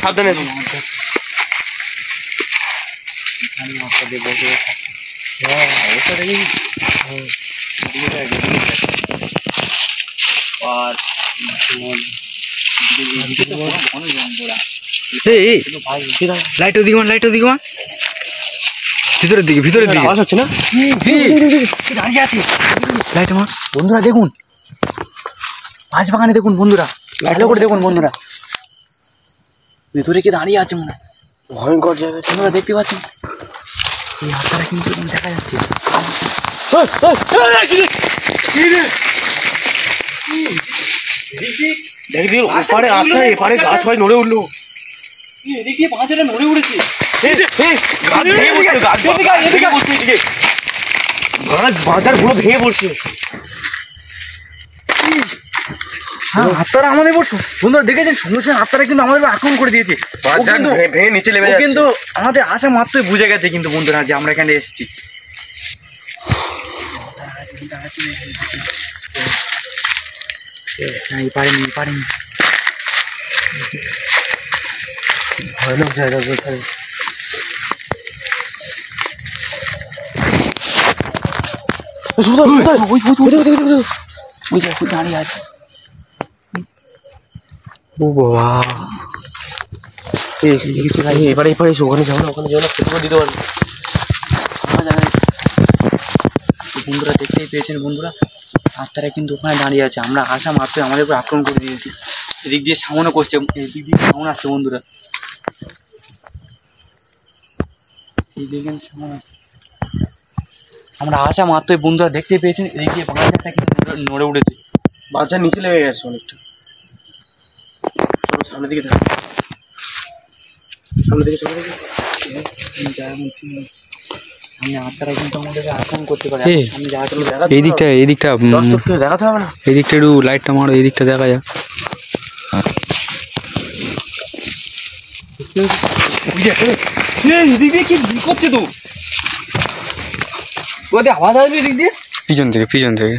সাবধানে লাইট ওদিকে মান, লাইট ওদিকে মান, ভিতরের দিকে, ভিতরের দিকে আওয়াজ হচ্ছে না? দাঁড়িয়ে আছে লাইট আমার। বন্ধুরা দেখুন মাছ বাগানে, দেখুন বন্ধুরা, ভালো করে দেখুন বন্ধুরা, ভিতরে কি দাঁড়িয়ে আছে মনে হয়, ভয়ঙ্কর জায়গা। তোমরা দেখতে পাচ্ছেন এই হাতটা কিন্তু দেখা যাচ্ছে। ওপারে আটটা এপারে গাছ ফাছ নড়ে উঠলো, এদিকে পাঁচটা নড়ে উঠেছে, বাজার পুরো ভেঙে পড়ছে। হাতটা আমাদের পড়ছো বন্ধুরা, দেখেছেন সঙ্গে সঙ্গে হাতটা কিন্তু আমাদের আক্রমণ করে দিয়েছে, ভেঙে নিচে নেমে যাচ্ছে। কিন্তু আমাদের আসা মাত্রই বুঝে গেছে কিন্তু বন্ধুরা যে আমরা এখানে এসেছি। পারেনি পারেনি, ভয়ানক জায়গা কোথায়। দাঁড়িয়ে আছে। ও বাবা, এবারে এপারে এসো, ওখানে যাবো না, ওখানে যাবো না, ফটো দিতে পারবো। বন্ধুরা দেখতেই পেয়েছেন বন্ধুরা, আত্মারা কিন্তু ওখানে দাঁড়িয়ে আছে, আমরা আসা মাত্রই আমাদের উপর আক্রমণ করে দিয়েছি। এদিক দিয়ে সামনে করছে, এদিক দিয়ে সামনে আসছে বন্ধুরা, এই দেখেন সামনে। আমরা আসা মাত্রই বন্ধুরা দেখতে পেয়েছেন এদিক দিয়ে বাঁচারটা কিন্তু নড়ে উঠেছে, বাচ্চা নিচে লেগে গেছে অনেকটা। সামনের দিকে দেখো, সামনের দিকে চলে দেখি, সামনে আত্মারা কিন্তু আমাদেরকে আক্রমণ করতে পারে। এই দিকটা, এই দিকটা দেখাতে হবে না, এই দিকটা একটু লাইটটা মারো, এই দিকটা দেখা যায়। এদিক দিয়ে কি করছে তো, ওদের আওয়াজ আসবে এদিক দিয়ে, পিছন থেকে, পিছন থেকে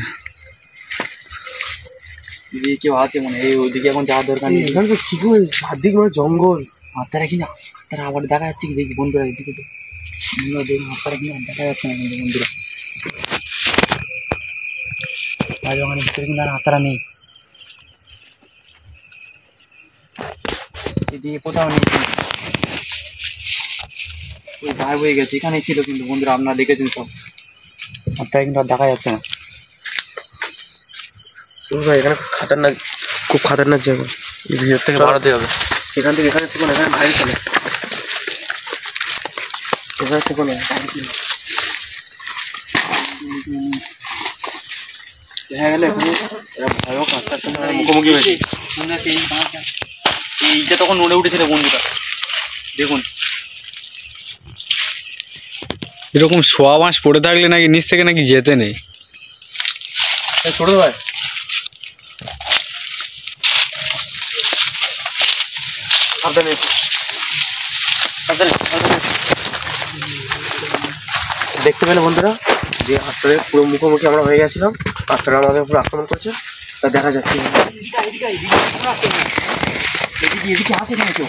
এদিকে কেউ আছে মনে হয়, ওইদিকে এখন যাওয়ার দরকার নেই। এখানে তো কি করে চারদিক মানে জঙ্গল। হাতটারা কিন্তু হাতটারা আবার দেখা যাচ্ছে কি দেখি বন্ধুরা, এদিকে তো বন্ধুরা দেখুন হাতটারা কিন্তু দেখা যাচ্ছে না কিন্তু বন্ধুরা, আর ওখানে ভিতরে কিন্তু আর হাতটারা নেই, এদিকে কোথাও নেই, ওই গায়েব হয়ে গেছে। এখানেই ছিল কিন্তু বন্ধুরা, আপনারা দেখেছেন সব, হাতটারা কিন্তু আর দেখা যাচ্ছে না। এখানে খাতারনাক, খুব খাতারনাক জায়গা, এই ভিতর থেকে বাড়াতে হবে। এখান থেকে এখানে থেকে না, এখানে বাইরে চলে, এখানে থেকে না দেখা গেলে এখানে ভয়ানক আত্মার সঙ্গে মুখোমুখি হয়েছে। এইটা তখন নড়ে উঠেছিল বন্ধুরা, দেখুন এরকম শোয়া বাঁশ পড়ে থাকলে নাকি নিচ থেকে নাকি যেতে নেই। ছোট ভাই দেখতে পেলে বন্ধুরা যে আত্মারের পুরো মুখোমুখি আমরা হয়ে গেছিলাম, আত্মারা আমাদের উপর আক্রমণ করছে, তা দেখা যাচ্ছে। এদিকে আছে কেন কেউ,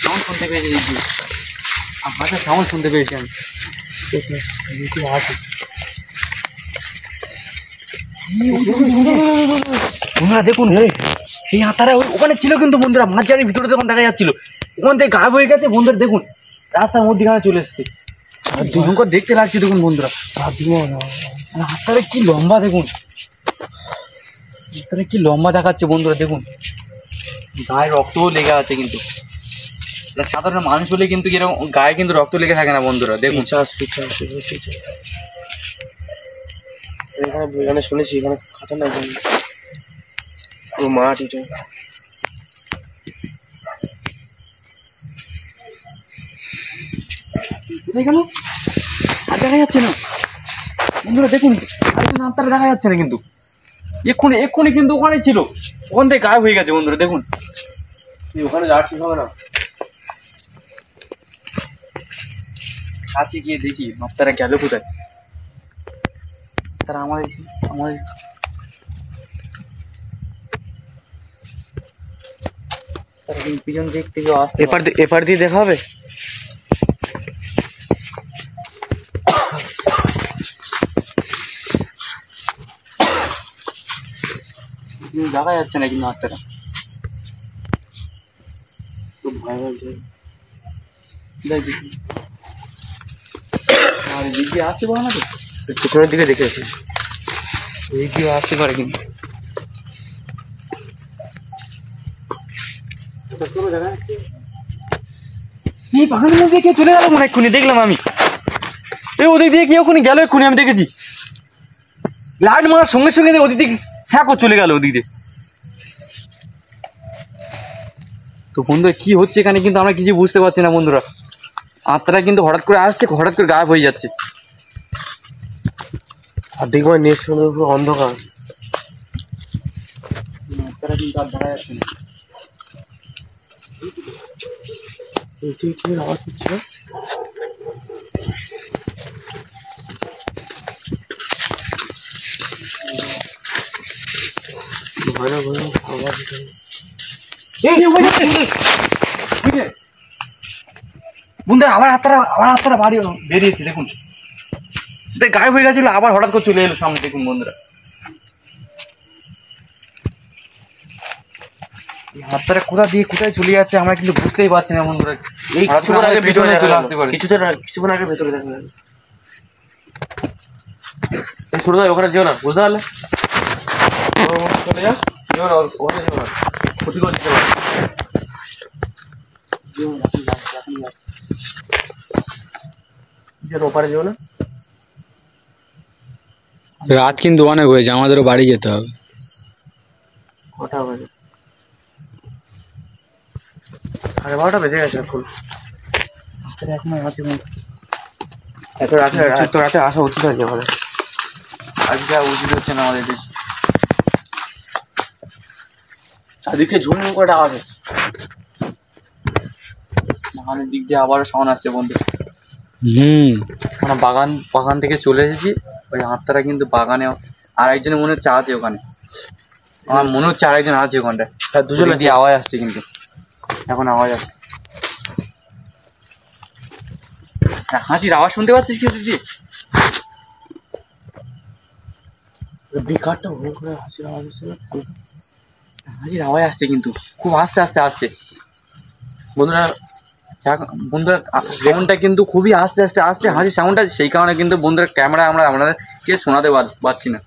সাউন্ড শুনতে পেয়েছি, আপনাদের সাউন্ড শুনতে পেয়েছি আমি, আছে বন্ধুরা দেখুন, সেই হাতারা ওখানে ছিল কিন্তু বন্ধুরা, মাছ জালের ভিতরে তখন দেখা যাচ্ছিল, ওখান থেকে গায়েব হয়ে গেছে বন্ধুরা। দেখুন রাস্তার মধ্যখানে চলে এসছে, ভয়ঙ্কর দেখতে লাগছে দেখুন বন্ধুরা, হাতটারে কি লম্বা দেখুন, হাতটারে কি লম্বা দেখাচ্ছে বন্ধুরা, দেখুন গায়ে রক্তও লেগে আছে কিন্তু, সাধারণ মানুষ হলে কিন্তু এরকম গায়ে কিন্তু রক্ত লেগে থাকে না বন্ধুরা। দেখুন এখানে শুনেছি এখানে খাতারনাক মাঠ, এটা কোথায় গেল আর দেখা যাচ্ছে না, বন্ধুরা দেখুন, আর কিন্তু আত্মাটা দেখা যাচ্ছে না কিন্তু। এক্ষুনি কিন্তু ওখানে ছিল, ওখান থেকে গায়েব হয়ে গেছে বন্ধুরা। দেখুন ওখানে যাওয়ার ঠিক হবে না। কাছে গিয়ে দেখি আত্মারা গেল কোথায়। তারা আমাদের তারা কিন্তু পিছন দিক থেকে আসতে এপার দিয়ে দেখা হবে। দেখা যাচ্ছে না কিন্তু আত্মারা। খুব ভয় লাগছে। আর দিক দিয়ে আসতে পারে না তো, পিছনের দিকে দেখেছি, দিক দিয়ে আসতে পারে কিন্তু। এই বাগানের মধ্যে কে চলে গেল মনে এক্ষুনি দেখলাম আমি। এই ওদিক দিয়ে কি ওখানে গেল এক্ষুনি, আমি দেখেছি। লাইট মারার সঙ্গে সঙ্গে ওদিক দিকে ছ্যাঁকো চলে গেল ওদিক দিয়ে। তো বন্ধুরা কি হচ্ছে এখানে কিন্তু আমরা কিছু বুঝতে পারছি না বন্ধুরা। আত্মারা কিন্তু হঠাৎ করে আসছে, হঠাৎ করে গায়েব হয়ে যাচ্ছে। আর দেখবো নেট সমুদ্র পুরো অন্ধকার। আত্মারা কিন্তু আর দেখা যাচ্ছে না। আওয়াজ হচ্ছে না। বন্ধুরা আবার আত্মারা বাড়ি বেরিয়েছে দেখুন। গায়েব হয়ে গেছিল, আবার হঠাৎ করে চলে এলো সামনে দেখুন বন্ধুরা। আত্মারা কোথা দিয়ে কোথায় চলে যাচ্ছে আমরা কিন্তু বুঝতেই পারছি না বন্ধুরা। এই কিছুক্ষণ আগে ভিতরে চলে আসতে পারে। কিছুক্ষণ আগে ভেতরে দেখা গেল। ছোট ভাই ওখানে যেও না, বুঝতে পারলে? চলে যাও, যেও না ওখানে, যেও না, ক্ষতি করে দিতে পারে। ওপারে যেও না। রাত কিন্তু অনেক হয়েছে, আমাদেরও বাড়ি যেতে হবে। কটা বাজে? 12:30 বেজে গেছে এখন। এখনো আছে এত রাতে আসা উচিত হয়নি আমাদের। আজকে উচিত হচ্ছে না আমাদের দেশে। চারদিকে ঝুমঝুম করে আওয়াজ হচ্ছে। বাগানের দিক দিয়ে আবারও সাউন্ড আসছে বন্ধু। আমরা বাগান থেকে চলে এসেছি। ওই আত্মারা কিন্তু বাগানে আর একজনের মনে হচ্ছে আছে ওখানে। আমার মনে হচ্ছে আর একজন আছে ওখানটায়। দুজনে দিয়ে আওয়াজ আসছে কিন্তু, এখন আওয়াজ আসছে। হাসির আওয়াজ শুনতে পাচ্ছিস কি তুই? বিকারটা ভুল করে হাসির আওয়াজ হচ্ছে না। হাসির আওয়াজ আসছে কিন্তু খুব আস্তে আস্তে আসছে বন্ধুরা। বন্ধুরা সাউন্ডটা কিন্তু খুবই আস্তে আস্তে আসছে হাসির সাউন্ডটা। সেই কারণে কিন্তু বন্ধুরা ক্যামেরা আমরা আপনাদেরকে শোনাতে পারছি না।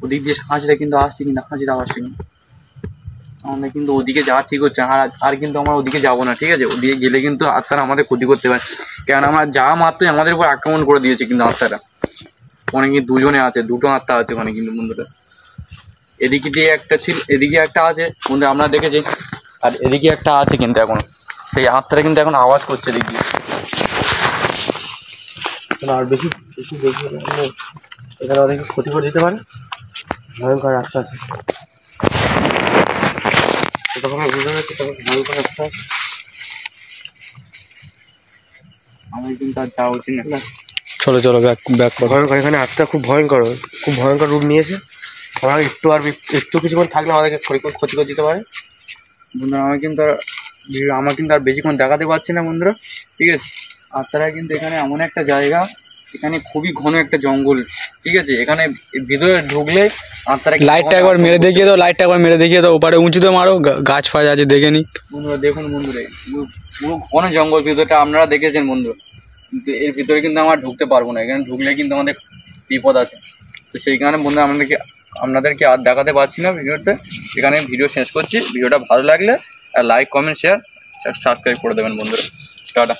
ওদিক দিয়ে হাসিটা কিন্তু আসছে, কিন্তু হাসির আওয়াজটা কিন্তু আমরা কিন্তু ওদিকে যাওয়া ঠিক হচ্ছে। আর কিন্তু আমরা ওদিকে যাবো না, ঠিক আছে? ওদিকে গেলে কিন্তু আত্মারা আমাদের ক্ষতি করতে পারে। কেন আমরা যাওয়া মাত্রই আমাদের উপর আক্রমণ করে দিয়েছে কিন্তু আত্মারা। ওখানে কিন্তু দুজনে আছে, দুটো আত্মা আছে ওখানে কিন্তু বন্ধুরা। এদিকে দিয়ে একটা ছিল, এদিকে একটা আছে বন্ধু আমরা দেখেছি, আর এদিকে একটা আছে কিন্তু এখন। সেই আত্মারা কিন্তু এখন আওয়াজ করছে এদিক দিয়ে। আর বেশি এখানে অনেক ক্ষতি করে দিতে পারে। ভয়ঙ্কর রাস্তা আছে, বুঝতে পারছি তখন ভয়ঙ্কর রাস্তা আছে। আমাদের কিন্তু আর যাওয়া উচিত না। চলো চলো ব্যাক করো। ভয়ঙ্কর এখানে আত্মা খুব ভয়ঙ্কর রূপ নিয়েছে। আমরা একটু কিছুক্ষণ থাকলে আমাদেরকে ক্ষতি করে দিতে পারে। বন্ধুরা আমার কিন্তু আর বেশিক্ষণ দেখাতে পারছি না বন্ধুরা, ঠিক আছে? আত্মারা কিন্তু এখানে এমন একটা জায়গা, এখানে খুবই ঘন একটা জঙ্গল, ঠিক আছে? এখানে ভিতরে ঢুকলে আত্মারা লাইটটা একবার মেরে দেখিয়ে দাও, ওপারে উঁচুতে মারো, গাছ ফাছ আছে দেখে নি। বন্ধুরা দেখুন বন্ধুরা, পুরো ঘন জঙ্গল ভিতরটা আপনারা দেখেছেন বন্ধুরা। কিন্তু এর ভিতরে কিন্তু আমরা ঢুকতে পারবো না। এখানে ঢুকলে কিন্তু আমাদের বিপদ আছে। তো সেই কারণে বন্ধুরা আপনাদেরকে আর দেখাতে পারছি না ভিডিওতে। এখানে ভিডিও শেষ করছি। ভিডিওটা ভালো লাগলে লাইক, কমেন্ট, শেয়ার, সাবস্ক্রাইব করে দেবেন বন্ধুরা। টাটা।